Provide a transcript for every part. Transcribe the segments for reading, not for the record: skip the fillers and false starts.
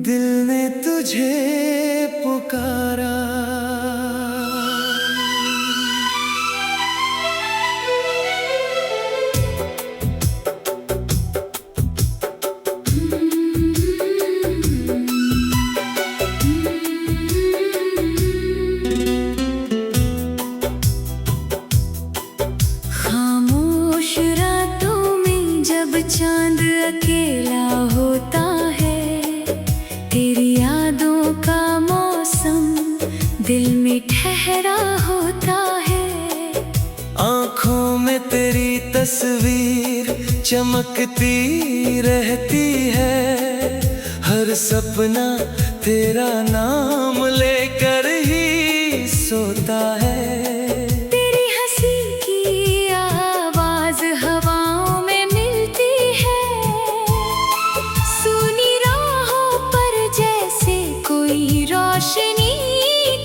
दिल ने तुझे पुकारा, खामोश रातों में जब चांद अकेला होता है, तेरी यादों का मौसम दिल में ठहरा होता है। आँखों में तेरी तस्वीर चमकती रहती है, हर सपना तेरा नाम लेकर ही सोता है। तेरी हंसी की आवाज हवाओं में मिलती है, सुनी राहों पर जैसे कोई रोशनी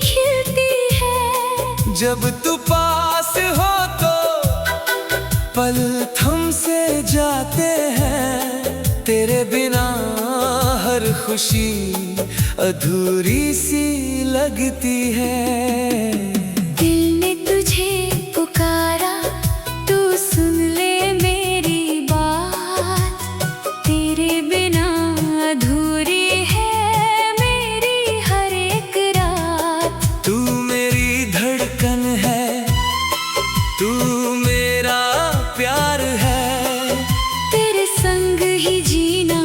खिलती है। जब तू पास हो तो पल थम से जाते हैं, तेरे बिना हर खुशी अधूरी सी लगती है। दिल ने तुझे पुकारा, तू सुन ले मेरी बात, तेरे बिना अधूरी है मेरी हर एक रात। तू मेरी धड़कन है, तू मेरा प्यार है, तेरे संग ही जीना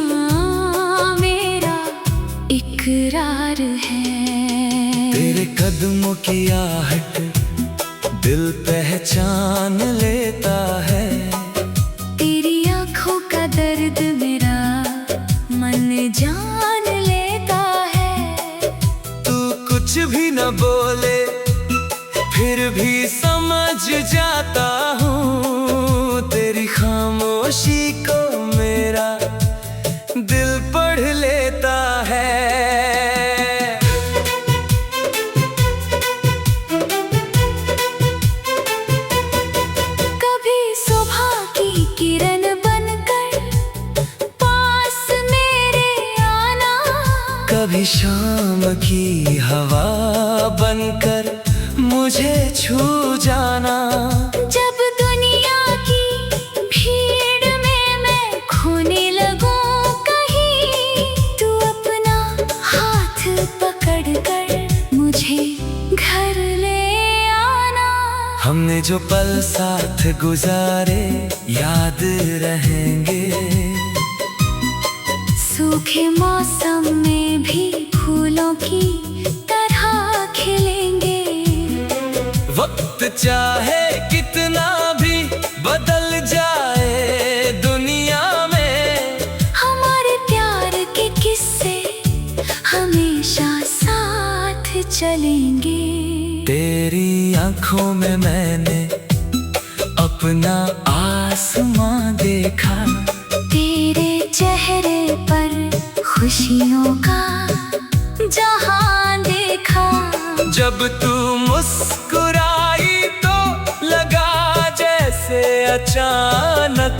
मेरा इकरार है। तेरे कदमों की आहट दिल पहचान लेता है, तेरी आँखों का दर्द मेरा मन जान लेता है। तू कुछ भी न बोले फिर भी समझ जाता हूँ, तेरी खामोशी को मेरा दिल पढ़ लेता है। कभी सुबह की किरण बनकर पास मेरे आना, कभी शाम की हवा बनकर मुझे छू जाना। जब दुनिया की भीड़ में मैं खोने लगूं कहीं, तू अपना हाथ पकड़कर मुझे घर ले आना। हमने जो पल साथ गुजारे याद रहेंगे, सूखे मौसम में भी फूलों की तरह खिलेंगे। वक्त चाहे कितना भी बदल जाए दुनिया में, हमारे प्यार के किस्से हमेशा साथ चलेंगे। तेरी आँखों में मैंने अपना आसमां देखा, तेरे चेहरे पर खुशियों का जहां देखा। जब तू मुस्कुराई तो लगा जैसे अचानक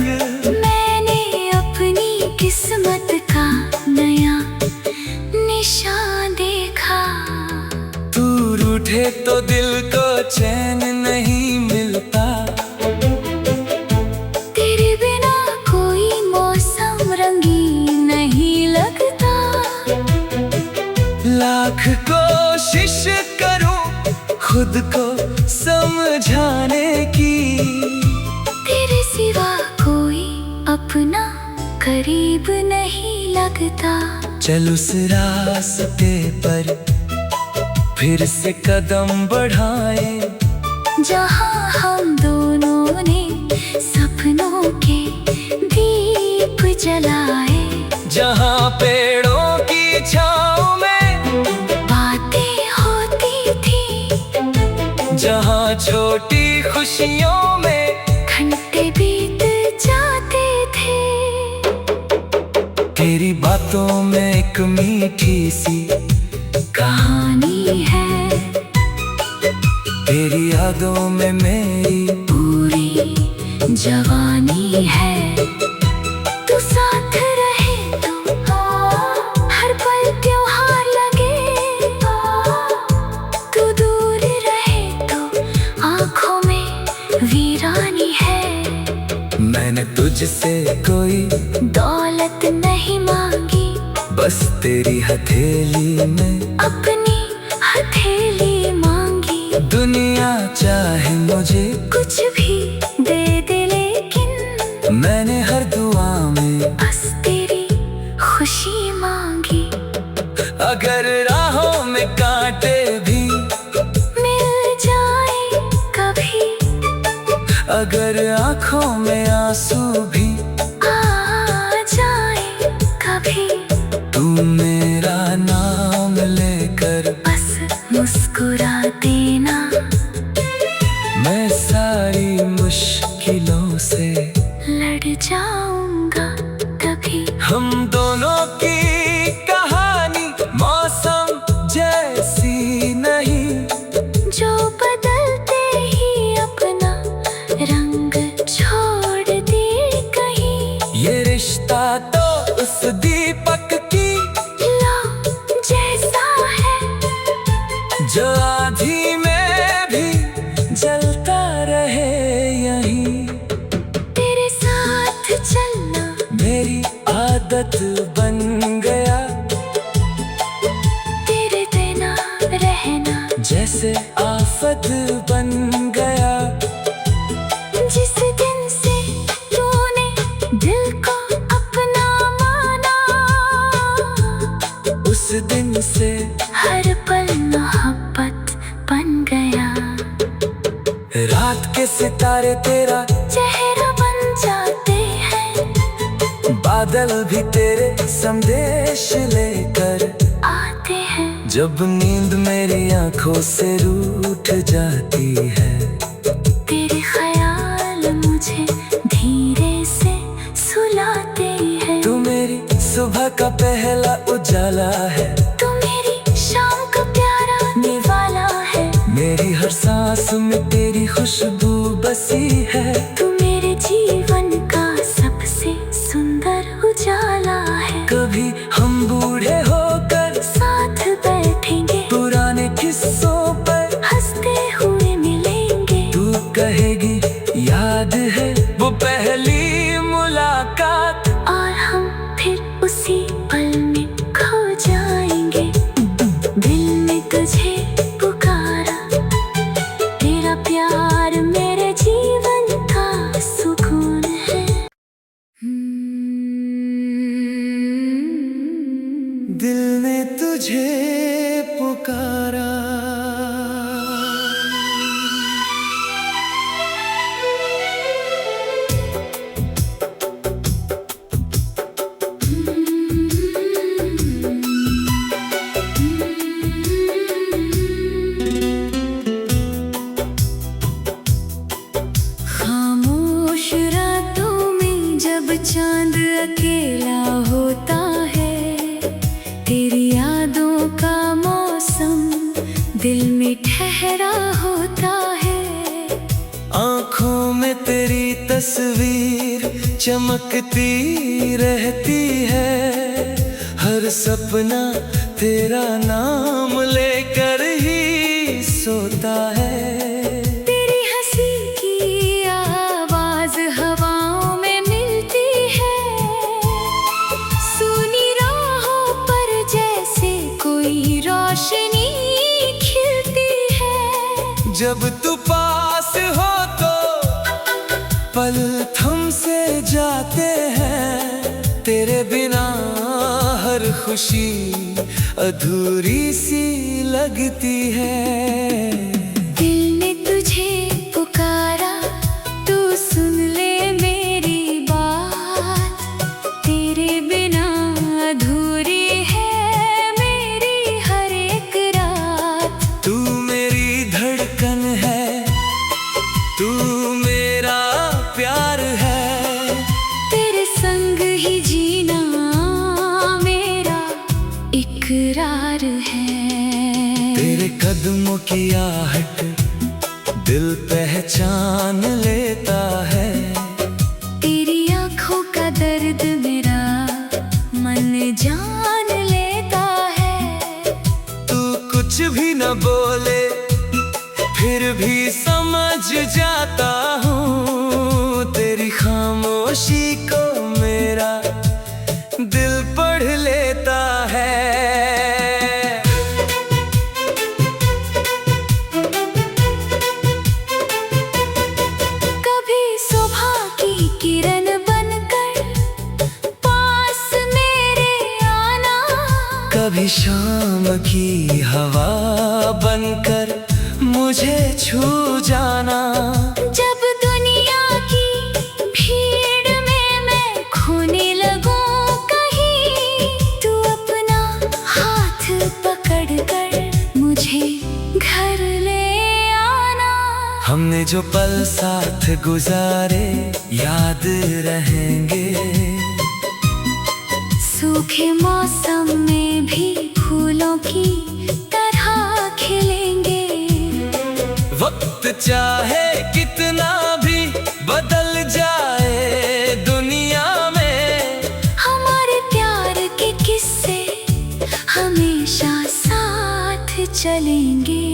मैंने अपनी किस्मत का नया निशान देखा। तू रूठे तो दिल को चैन नहीं मिलता, तेरे बिना कोई मौसम रंगीन नहीं लगता। लाख कोशिश करूं खुद को समझाने की, तेरे सिवा कोई अपना करीब नहीं लगता। चल उस रास्ते पर फिर से कदम बढ़ाए, जहां हम दोनों ने सपनों के दीप जलाए। जहां पेड़ों की छाँव में बातें होती थी, जहां छोटी खुशियों में घंटे बीत जाते थे। तेरी बातों में एक मीठी सी कहानी है, तेरी यादों में मेरी पूरी जवानी है। तू साथ रहे तो हर पल त्योहार लगे, तू दूर रहे तो आंखों में वीरानी है। मैंने तुझसे कोई दौलत नहीं मांगी, बस तेरी हथेली में अपनी हथेली मांगी। दुनिया चाहे मुझे कुछ भी दे दे, लेकिन मैंने हर दुआ में बस तेरी खुशी मांगी। अगर राहों में कांटे भी मिल जाए कभी, अगर आँखों में आंसू भी आ जाए कभी, तू मेरा नाम लेकर बस मुस्कुरा देना। मैं सारी मुश्किलों से लड़ जाऊंगा तभी। हम दोनों की कहानी मौसम जैसी नहीं, जो बदलते ही अपना रंग छोड़ दे कहीं। ये रिश्ता तो उस दीपक की लो जैसा है, जो आधी में भी जलता रहे यहीं। तेरे साथ चलना मेरी आदत बन गया, तेरे बिना रहना जैसे आफत बन गया। जिस दिन से तूने दिल को अपना माना, उस दिन से हर पल मोहब्बत बन गया। रात के सितारे तेरा चेहरा बन जाते हैं, बादल भी तेरे संदेश लेकर आते हैं। जब नींद मेरी आंखों से रूठ जाती है, तेरे ख्याल मुझे धीरे से सुलाते हैं। तू मेरी सुबह का पहला उजाला है, तू मेरी शाम का प्यारा निवाला है। मेरी हर सांस में तेरी खुशबू बसी है। तू मेरे जीवन का सबसे सुंदर उजाला है। कभी हम बूढ़े होकर साथ बैठेंगे, पुराने किस्सों पर हंसते हुए मिलेंगे। तू कहेगी याद है वो पहली मुलाकात, और हम फिर उसी पल में खो जाएंगे। दिल ने तुझे पुकारा, तेरा प्यार मेरे जीवन का सुकून है। दिल ने तुझे पुकारा। खामोश रातों में जब चांद अकेला होता है, तेरी यादों का मौसम दिल में ठहरा होता है। आँखों में तेरी तस्वीर चमकती रहती है, हर सपना तेरा नाम लेकर ही सोता है। तेरी हंसी की आवाज हवाओं में मिलती है, सूनी राहों पर जैसे कोई रोशनी खिलती है। जब तू पास हो तो पल थम से जाते हैं, तेरे बिना हर खुशी अधूरी सी लगती है। दिल ने तुझे पुकारा, तू सुन ले मेरी बात। तेरे बिना अधूरी है मेरी हर एक रात। तू मेरी धड़कन है, तू मेरा प्यार है, तेरे संग ही जीना मेरा इकरार है। तेरे कदमों की आहट दिल पहचान लेता है। तेरी आंखों का दर्द में न बोले फिर भी समझ जाता हूँ। तेरी खामोशी को मेरा दिल पढ़ लेता है। कभी सुबह की किरण बनकर पास मेरे आना, कभी शाम की हवा बनकर मुझे छू जाना। जब दुनिया की भीड़ में मैं खोने लगूं कहीं, तू अपना हाथ पकड़ कर मुझे घर ले आना। हमने जो पल साथ गुजारे याद रहेंगे। सूखे मौसम में भी फूलों की तरह खिलेंगे। वक्त चाहे कितना भी बदल जाए दुनिया में, हमारे प्यार के किस्से हमेशा साथ चलेंगे।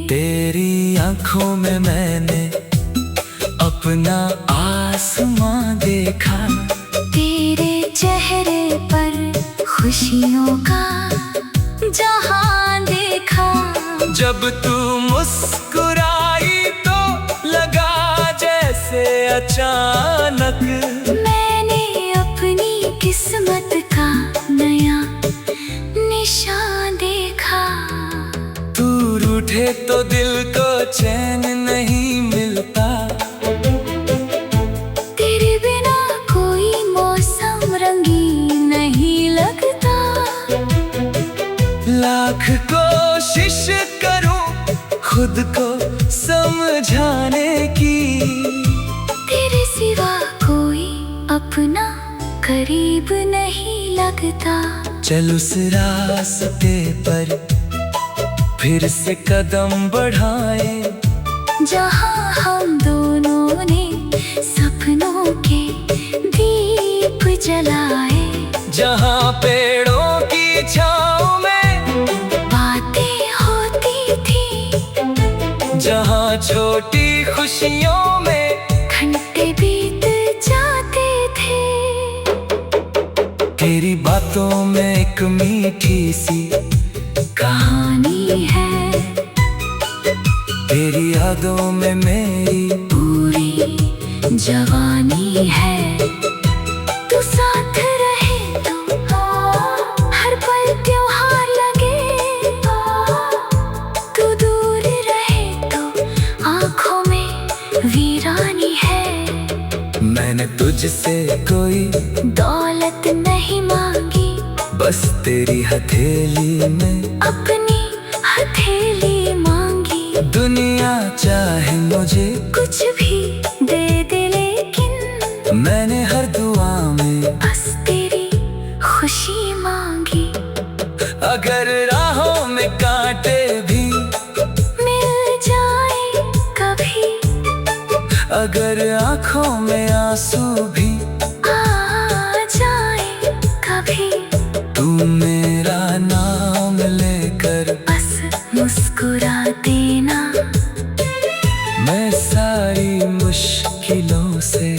तेरी आंखों में मैंने अपना आसमां देखा। तेरे चेहरे पर खुशियों का जहां देखा। जब तू मुस्कुराई तो लगा जैसे अचानक मैंने अपनी किस्मत का नया निशान देखा। तू रूठे तो दिल को चैन नहीं मिलता। तेरे बिना कोई मौसम रंगीन नहीं लगता। लाख कोशिश करूं खुद को समझाने की, तेरे सिवा कोई अपना करीब नहीं लगता। चल उस रास्ते पर फिर से कदम बढ़ाए, जहां हम दोनों ने सपनों के दीप जलाए। जहां पेड़ों की छाँव में बातें होती थी, जहां छोटी खुशियों में घंटे बीत जाते थे। तेरी बातों में एक मीठी सी कहानी है, तेरी यादों में मेरी पूरी जवानी है। तू साथ रहे तो हर पल त्योहार लगे, तू दूर रहे तो आंखों में वीरानी है। मैंने तुझसे कोई दौलत नहीं मांगी, बस तेरी हथेली में अपनी हथेली मांगी। दुनिया चाहे मुझे कुछ भी दे दे, लेकिन मैंने हर दुआ में बस तेरी खुशी मांगी। अगर राहों में कांटे भी मिल जाए कभी, अगर आँखों में आंसू भी आ जाए कभी, तू मेरा नाम लेकर बस मुस्कुरा देना। मैं सारी मुश्किलों से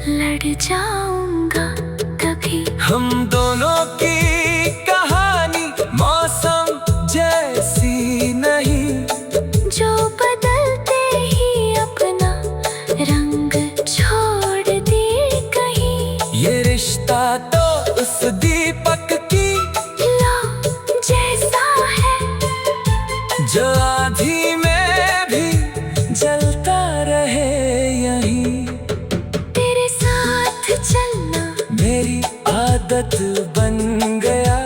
लड़ जाऊंगा तभी। हम दोनों की कहानी मौसम जैसी नहीं, जो बदलते ही अपना रंग छोड़ दे कहीं। ये रिश्ता तो उस दीपक की लो जैसा है, जो आँधी में भी जलता रहे यहीं। तेरे साथ चलना मेरी आदत बन गया,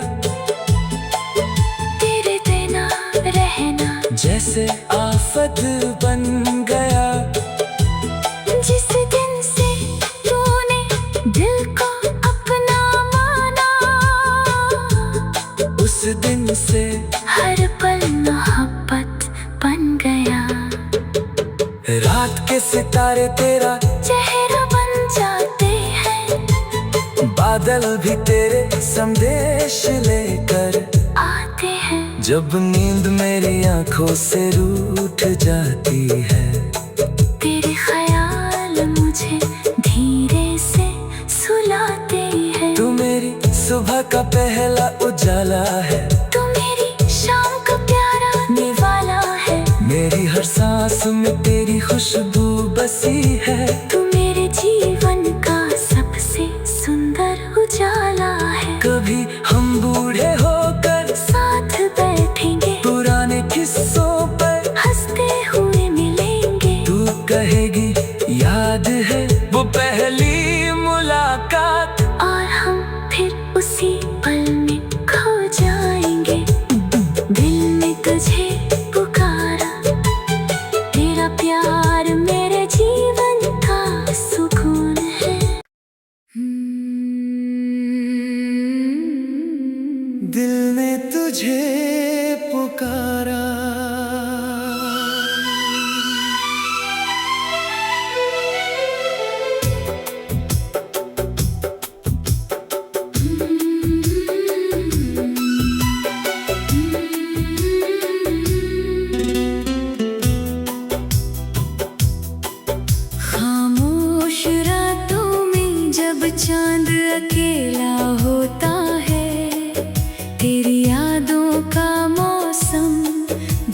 तेरे बिना रहना जैसे आफत बन गया। जिस दिन से तूने दिल को अपना माना, उस दिन से हर पल मोहब्बत बन गया। रात के सितारे तेरा चेहरा बन जाते हैं, बादल भी तेरे संदेश लेकर आते हैं। जब नींद मेरी आंखों से रूठ जाती है, तेरे ख्याल मुझे धीरे से सुलाते हैं। तू मेरी सुबह का पहला उजाला है, तू मेरी शाम का प्यारा निवाला है। मेरी हर सांस में तेरी खुशबू बसी है। तू मेरे जीवन का सबसे सुंदर उजाला है। कभी हम बूढ़े होकर साथ बैठेंगे, पुराने किस्सों पर हंसते हुए मिलेंगे। तू कहेगी याद है वो पहली मुलाकात, और हम फिर उसी पल में खो जाएंगे। दिल ने तुझे पुकारा, तेरा प्यार मेरे जीवन का सुकून है। दिल ने तुझे पुकारा। खामोश रातों में जब चांद अकेला होता है, तेरी यादों का मौसम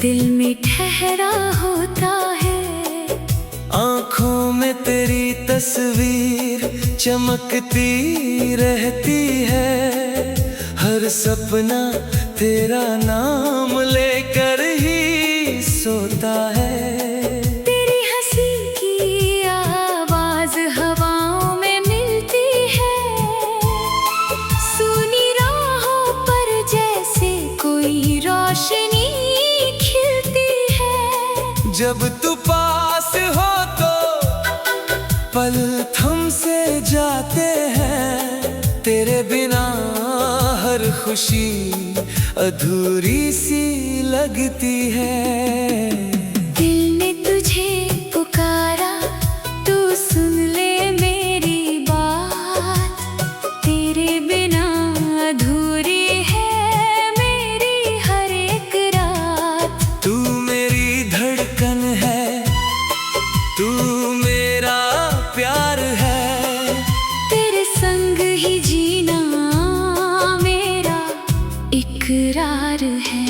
दिल में ठहरा होता है। आँखों में तेरी तस्वीर चमकती रहती है, हर सपना तेरा नाम लेकर ही सोता है। तेरी हंसी की आवाज हवाओं में मिलती है, सुनी राहों पर जैसे कोई रोशनी खिलती है। जब तू पास हो तो पल थम से जाते हैं, तेरे बिना हर खुशी अधूरी सी लगती है। दिल ने तुझे पुकारा, तू सुन ले मेरी बात। तेरे बिना अधूरी है मेरी हर एक रात। तू मेरी धड़कन है, तू मेरा प्यार है, तेरे संग ही जीना मेरा इकरार है।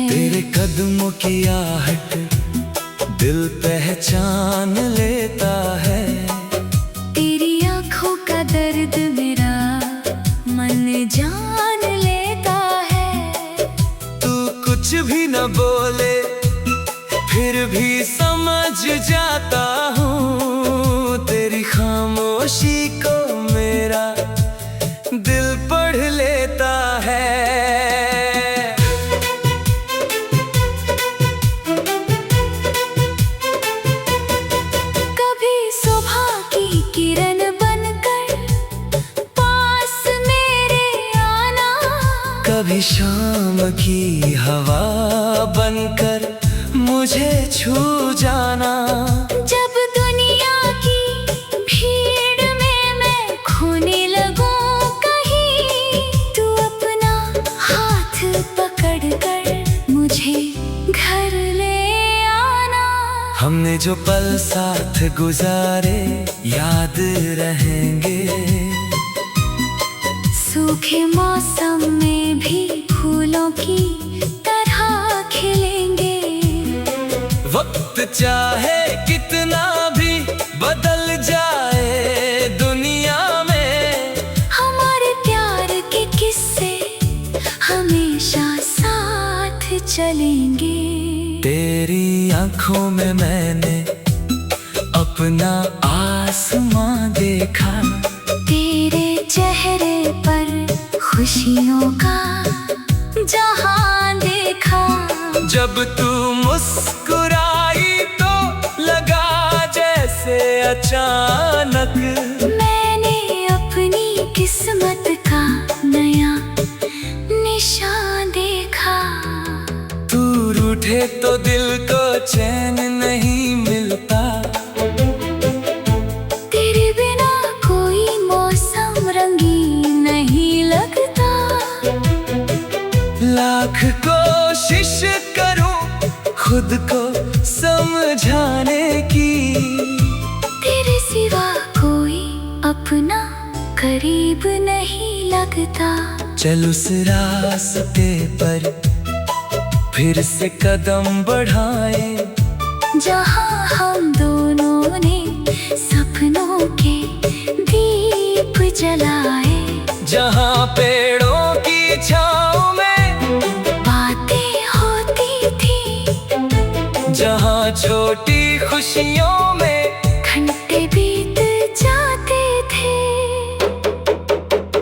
तेरे कदमों की आहट दिल पहचान लेता है। तेरी आंखों का दर्द मेरा मन जान लेता है। तू कुछ भी न बोले फिर भी समझ जाता हूँ, तेरी खामोशी को मेरा दिल पढ़ लेता है। कभी सुबह की किरण बनकर पास मेरे आना, कभी शाम की हवा बनकर मुझे छू जाना। जब दुनिया की भीड़ में मैं खोने लगूं कहीं, तू अपना हाथ पकड़ कर मुझे घर ले आना। हमने जो पल साथ गुजारे याद रहेंगे, सूखे मौसम में भी फूलों की तरह खिलेंगे। वक्त चाहे कितना भी बदल जाए दुनिया में, हमारे प्यार के किस्से हमेशा साथ चलेंगे। तेरी आंखों में मैंने अपना आसमां देखा, तेरे चेहरे पर खुशियों का जहां देखा। जब तू मुस्कुराई तो लगा जैसे अचानक मैंने अपनी किस्मत का नया निशान देखा। तू रूठे तो दिल को चैन नहीं मिलता, तेरे बिना कोई मौसम रंगीन नहीं लगता। लाख को खुद को समझाने की। तेरे सिवा कोई अपना करीब नहीं लगता। चल उस रास्ते पर फिर से कदम बढ़ाए, जहाँ हम दोनों ने सपनों के दीप जलाए। जहाँ पेड़ों की छाँव में बातें होती थी, जहाँ छोटी खुशियों में घंटे बीत जाते थे।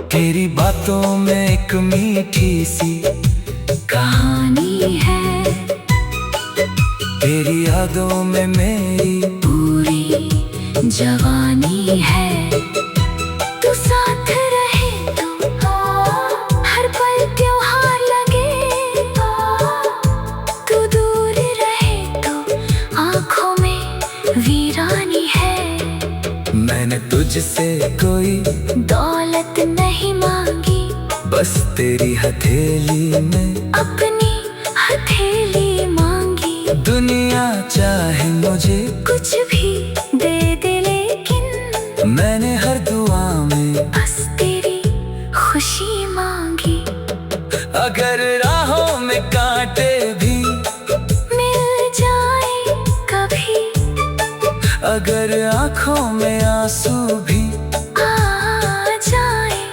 तेरी बातों में एक मीठी सी कहानी है, तेरी यादों में मेरी पूरी जवानी है। तू साथ रहे तो हर पल त्योहार लगे, तू दूर रहे तो आँखों में वीरानी है। मैंने तुझसे कोई दौलत नहीं मांगी, बस तेरी हथेली में अपनी हथेली मांगी। दुनिया चाहे मुझे कुछ भी दे दे, लेकिन मैंने हर दुआ में बस तेरी खुशी मांगी। अगर राहों में कांटे भी मिल जाए कभी, अगर आँखों में आंसू भी आ जाए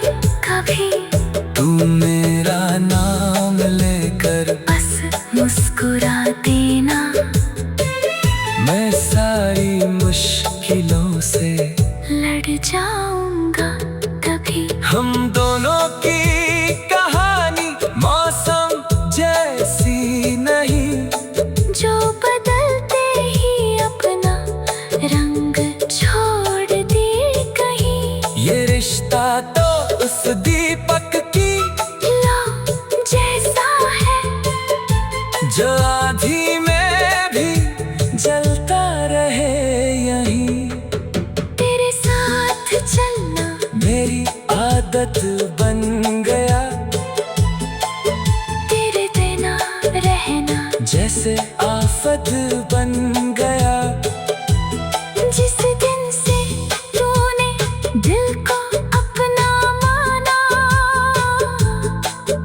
कभी, तू मेरा नाम लेकर बस मुस्कुरा देना। मैं सारी मुश्किलों से लड़ जाऊंगा तभी। हम दोनों की कहानी मौसम जैसी नहीं, जो बदलते ही अपना रंग छोड़ दे कहीं। ये रिश्ता तो उस दीपक की लो जैसा है, जो आँधी में भी जलता रहे यहीं। तेरे साथ चलना मेरी आदत बन गया, तेरे बिना रहना जैसे आफत बन गया। जिस दिन से तूने दिल को अपना माना,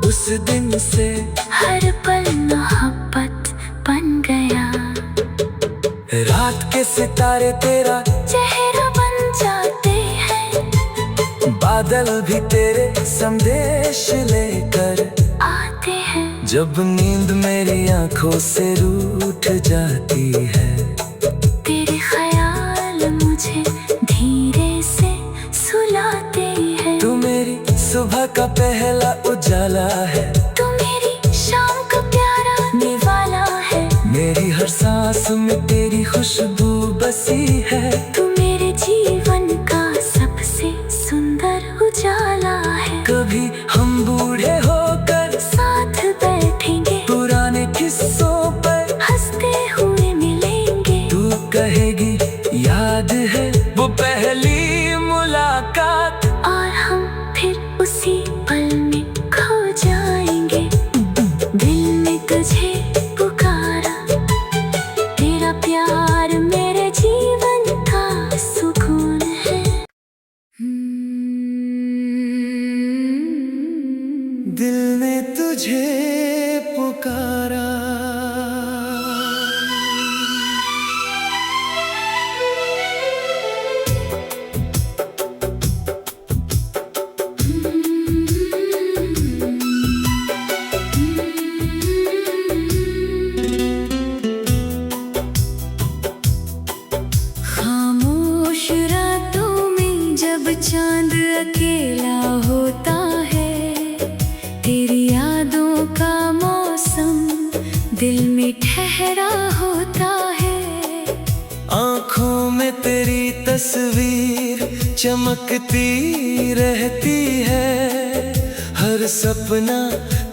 उस दिन से हर पल मोहब्बत बन गया। रात के सितारे तेरा चेहरा बन जाते हैं, बादल भी तेरे संदेश लेकर आते हैं। जब नींद मेरी आंखों से रूठ जाती है, तेरे ख्याल मुझे धीरे से सुलाते हैं। तू मेरी सुबह का पहला उजाला है, तू मेरी शाम का प्यारा निवाला है। मेरी हर सांस में तेरी खुशबू बसी है। तू मेरे जीवन का सबसे सुंदर उजाला है। कभी हम बूढ़े होकर साथ बैठेंगे, पुराने किस्सों पर हंसते हुए मिलेंगे। तू कहेगी याद है वो पहली मुलाकात, और हम फिर उसी पल में खो जाएंगे। दिल ने तुझे पुकारा, तेरा प्यार मेरे जीवन का सुकून है। दिल ने तुझे पुकारा। खामोश रातों में जब चांद अकेला होता है, तेरी यादों का मौसम दिल में ठहरा होता है। आँखों में तेरी तस्वीर चमकती रहती है, हर सपना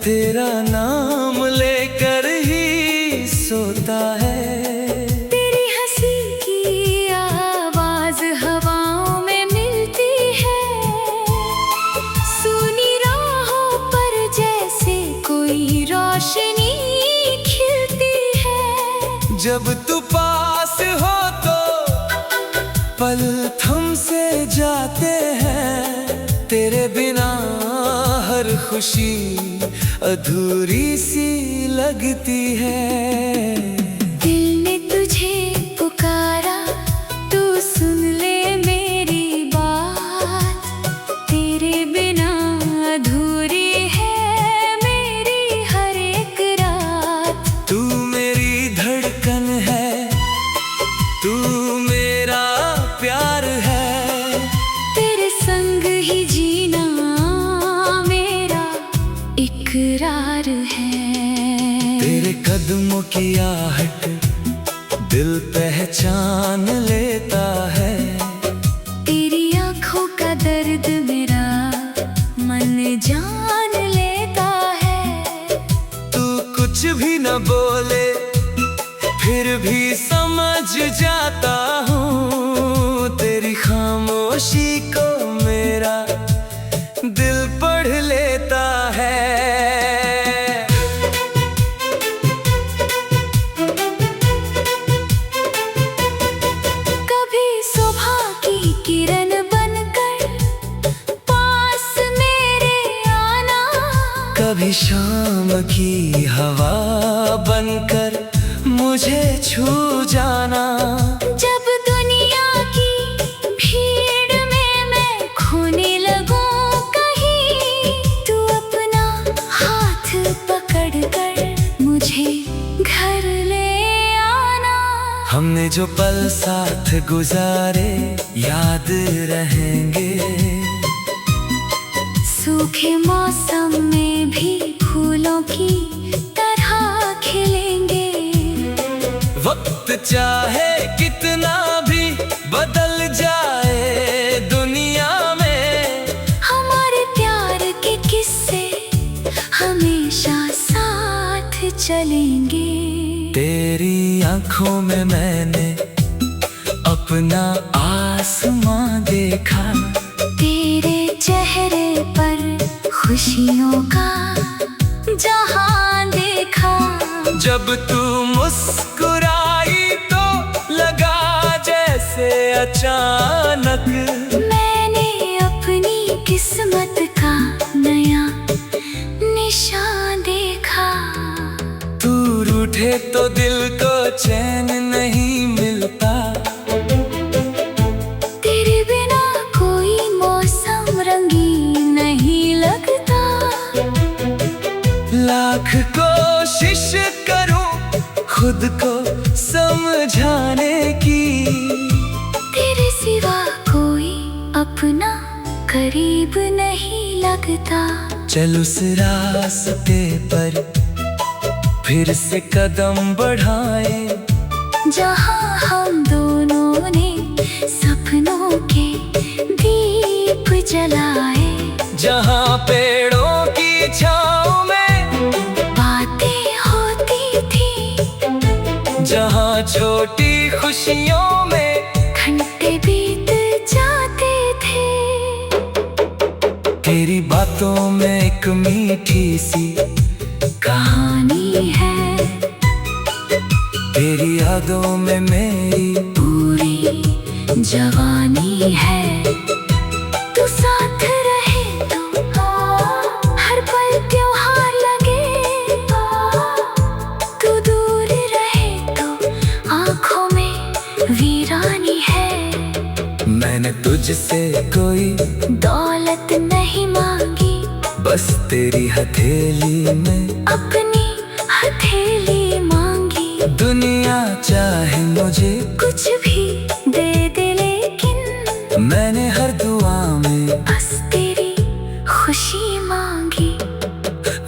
तेरा नाम लेकर ही सोता है। तेरी हंसी की आवाज हवाओं में मिलती है, सुनी राहों पर जैसे कोई रोशनी खिलती है। जब तू पास हो तो पल थम से जाते हैं, तेरे बिना हर खुशी अधूरी सी लगती है। दिल ने तुझे पुकारा, तू सुन ले मेरी बात, तेरे बिना अधूरी है मेरी हर एक रात। तू मेरी धड़कन है, तू मेरा प्यार है, तेरे संग ही जीना मेरा इकरार है। तेरे कदमों की आहट दिल पहचान लेता है, तेरी आँखों का दर्द मेरा मन जान लेता है। तू कुछ भी न बोले फिर भी समझ जाता हूँ, तेरी खामोशी को मेरा दिल पढ़ लेता है। कभी सुबह की किरण बनकर पास मेरे आना, कभी शाम की हवा बनकर मुझे छू जाना। जब दुनिया की भीड़ में मैं खोने लगूं कहीं, तू अपना हाथ पकड़ कर मुझे घर ले आना। हमने जो पल साथ गुजारे याद रहेंगे, सूखे मौसम में भी फूलों की तरह खिलेंगे। वक्त चाहे कितना भी बदल जाए दुनिया में, हमारे प्यार के किस्से हमेशा साथ चलेंगे। तेरी आंखों में मैंने अपना आसमां देखा, तेरे चेहरे पर खुशियों का जहां देखा। जब तू मुस्कुराई तो लगा जैसे अचानक मैंने अपनी किस्मत का नया निशान देखा। तू रूठे तो दिल को चैन नहीं मिलता, तेरे बिना कोई मौसम रंगीन नहीं लगता। लाख कोशिश करूं खुद को समझाने की, तेरे सिवा कोई अपना करीब नहीं लगता। चल उस रास्ते पर फिर से कदम बढ़ाए, जहां हम दोनों ने सपनों के दीप जलाए। जहां पेड़ों की छाँव में बातें होती थी, जहां छोटी खुशियों में घंटे बीत जाते थे। तेरी बातों में एक मीठी सी कहानी है, तेरी यादों में मेरी पूरी जवानी है। तू साथ रहे तो हर पल त्योहार लगे, तू दूर रहे तो आँखों में वीरानी है। मैंने तुझसे कोई दौलत नहीं मांगी, बस तेरी हथेली में अपनी हथेली मांगी। दुनिया चाहे मुझे कुछ भी दे दे, लेकिन मैंने हर दुआ में बस तेरी खुशी मांगी।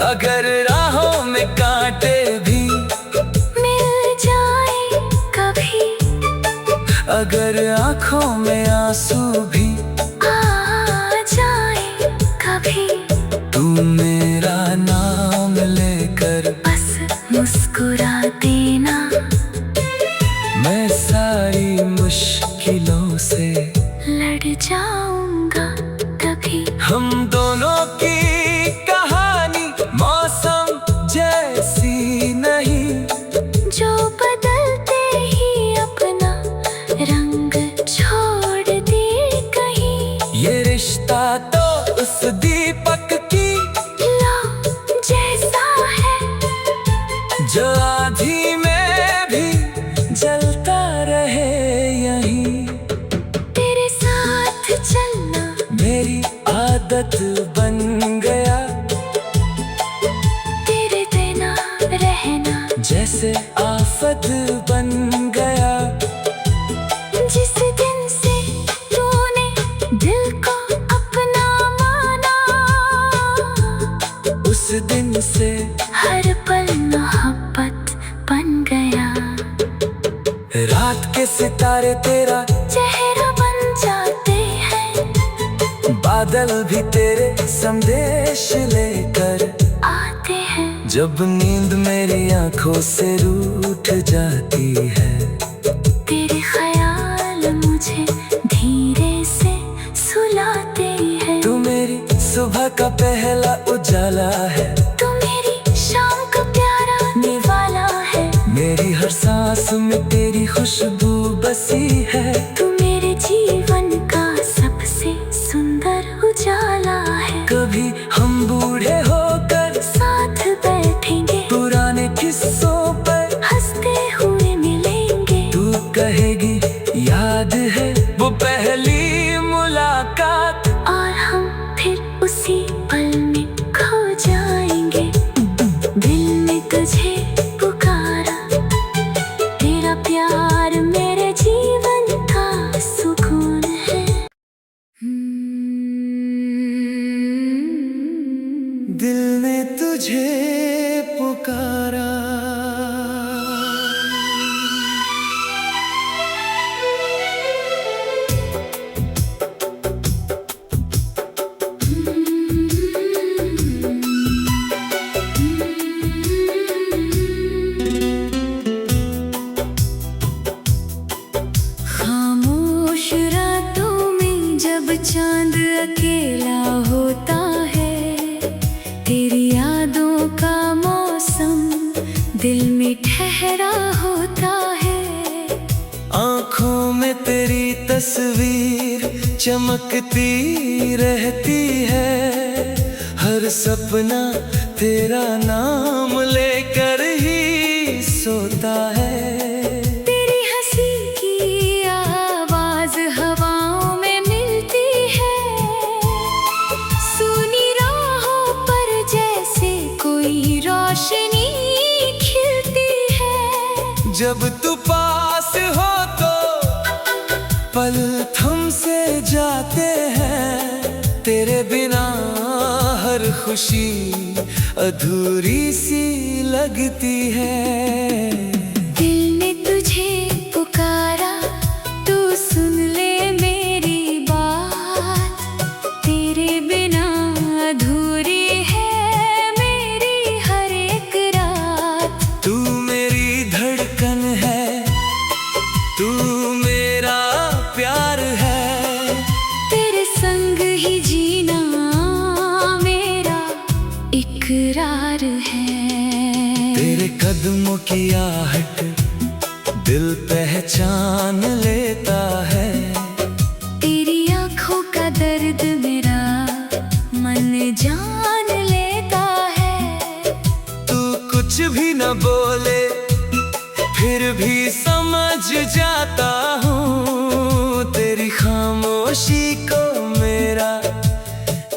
अगर राहों में कांटे भी मिल जाए कभी, अगर आँखों में आंसू भी आ जाए कभी, तू मेरा नाम लेकर बस मुस्कुरा देना। मैं सारी मुश्किलों से लड़ जाऊंगा तभी। हम दोनों की कहानी मौसम जैसी नहीं, जो बदलते उस दीपक की लौ जैसा है, जो आधी में भी जलता रहे यहीं। तेरे साथ चलना मेरी आदत बन गया, तेरे बिना रहना जैसे आफत बन गया। जिस दिन से तूने दिल को अपना माना, उस दिन से हर पल मोहब्बत बन गया। रात के सितारे तेरा चेहरा बन जाते हैं, बादल भी तेरे संदेश लेकर आते हैं। जब नींद मेरी आंखों से रूठ जाती है, तेरे ख्याल मुझे धीरे से सुलाते हैं। तू मेरी सुबह का पहला उजाला है, तू मेरी शाम का प्यारा निवाला है। मेरी हर सांस में तेरी खुशबू बसी है। तू मेरे जीवन का सबसे सुंदर उजाला है। कभी हम बूढ़े होकर साथ बैठेंगे, पुराने किस्सों पर हंसते हुए मिलेंगे। तू कहेगी याद है वो पहली मुलाकात, और हम फिर उसी पल में खो जाएंगे। दिल ने तुझे पुकारा, तेरा प्यार मेरे जीवन का सुकून है। दिल ने तुझे पुकारा। खामोश रातों में जब चांद अकेला होता है, तेरी यादों का मौसम दिल में ठहरा होता है। आँखों में तेरी तस्वीर चमकती रहती है, हर सपना तेरा नाम लेकर ही सोता है। तेरी हंसी की आवाज हवाओं में मिलती है, सूनी राहों पर जैसे कोई रोशनी खिलती है। जब तू पास हो तो पल थम से जाते हैं, तेरे बिना हर खुशी अधूरी सी लगती है। दिल ने तुझे पुकारा, तू सुन ले मेरी बात। तेरे बिना अधूरी है मेरी हर एक रात। तू मेरी धड़कन है, तू मेरा प्यार है, तेरे संग ही जीना मेरा इकरार है। तेरे कदमों की आहट दिल पहचान लेता है। तेरी आंखों का दर्द मेरा मन जान लेता है। तू कुछ भी न बोले फिर भी समझ जाता हूँ, तेरी खामोशी को मेरा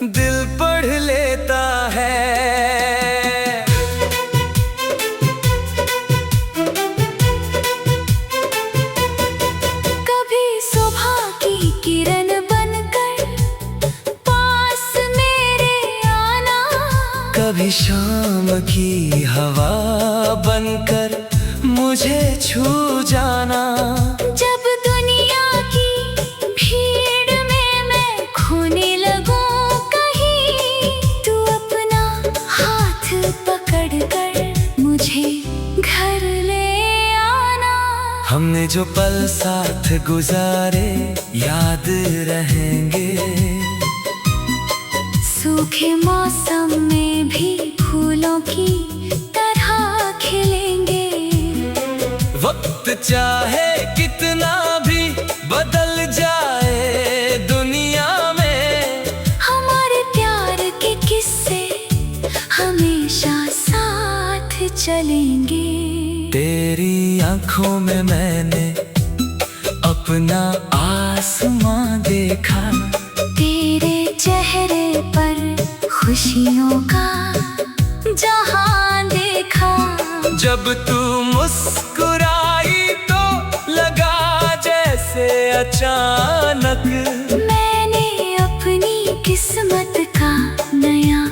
दिल पढ़ लेता है। कभी सुबह की किरण बनकर पास मेरे आना, कभी शाम की हवा बनकर मुझे छू जाना। जब दुनिया की भीड़ में मैं खोने लगूं कहीं, तू अपना हाथ पकड़ कर मुझे घर ले आना। हमने जो पल साथ गुजारे याद रहेंगे, सूखे मौसम में भी फूलों की तरह खिलेंगे। वक्त चाहे कितना भी बदल जाए दुनिया में, हमारे चलेंगे। तेरी आंखों में मैंने अपना आसमां देखा, तेरे चेहरे पर खुशियों का जहां देखा। जब तू मुस्कुराई तो लगा जैसे अचानक मैंने अपनी किस्मत का नया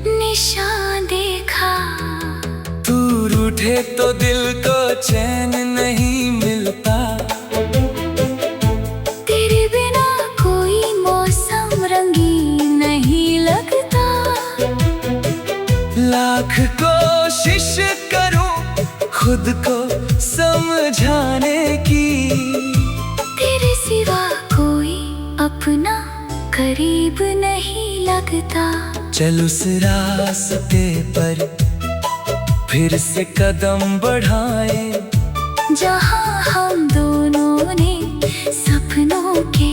निशान देखा। तू रूठे तो दिल को चैन नहीं मिलता, तेरे बिना कोई मौसम रंगीन नहीं लगता। लाख कोशिश करूं खुद को समझाने की, तेरे सिवा कोई अपना करीब नहीं लगता। चल उस रास्ते पर फिर से कदम बढ़ाए, जहां हम दोनों ने सपनों के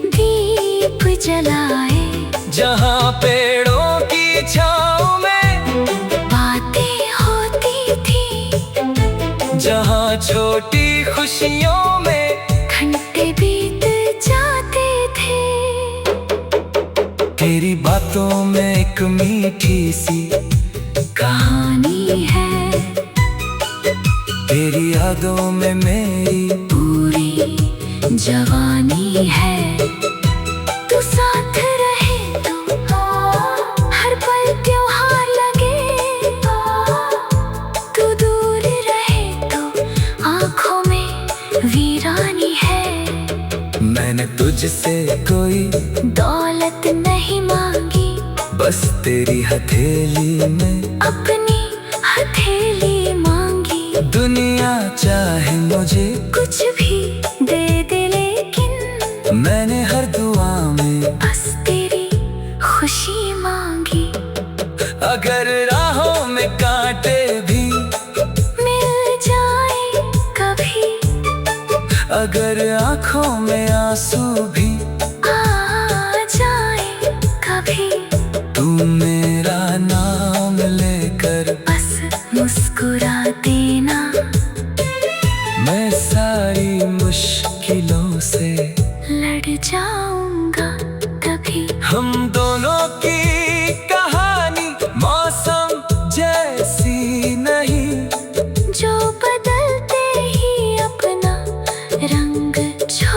दीप जलाए। जहां पेड़ों की छाँव में बातें होती थी, जहां छोटी खुशियों में घंटे बीत जाते थे। तेरी बातों में एक मीठी सी कहानी है, तेरी यादों में मेरी पूरी जवानी है। तू साथ रहे तो हर पल त्योहार लगे, तू दूर रहे तो आंखों में वीरानी है। मैंने तुझसे कोई दौलत नहीं मांगी, बस तेरी हथेली में अपनी हथेली मांगी। दुनिया चाहे मुझे कुछ भी दे दे, लेकिन मैंने हर दुआ में बस तेरी खुशी मांगी। अगर राहों में कांटे भी मिल जाए कभी, अगर आंखों में आंसू भी आ जाए कभी, तू मेरा नाम लेकर बस मुस्कुरा देना। मैं सारी मुश्किलों से लड़ जाऊंगा तभी। हम दोनों की कहानी मौसम जैसी नहीं, जो बदलते ही अपना रंग छोड़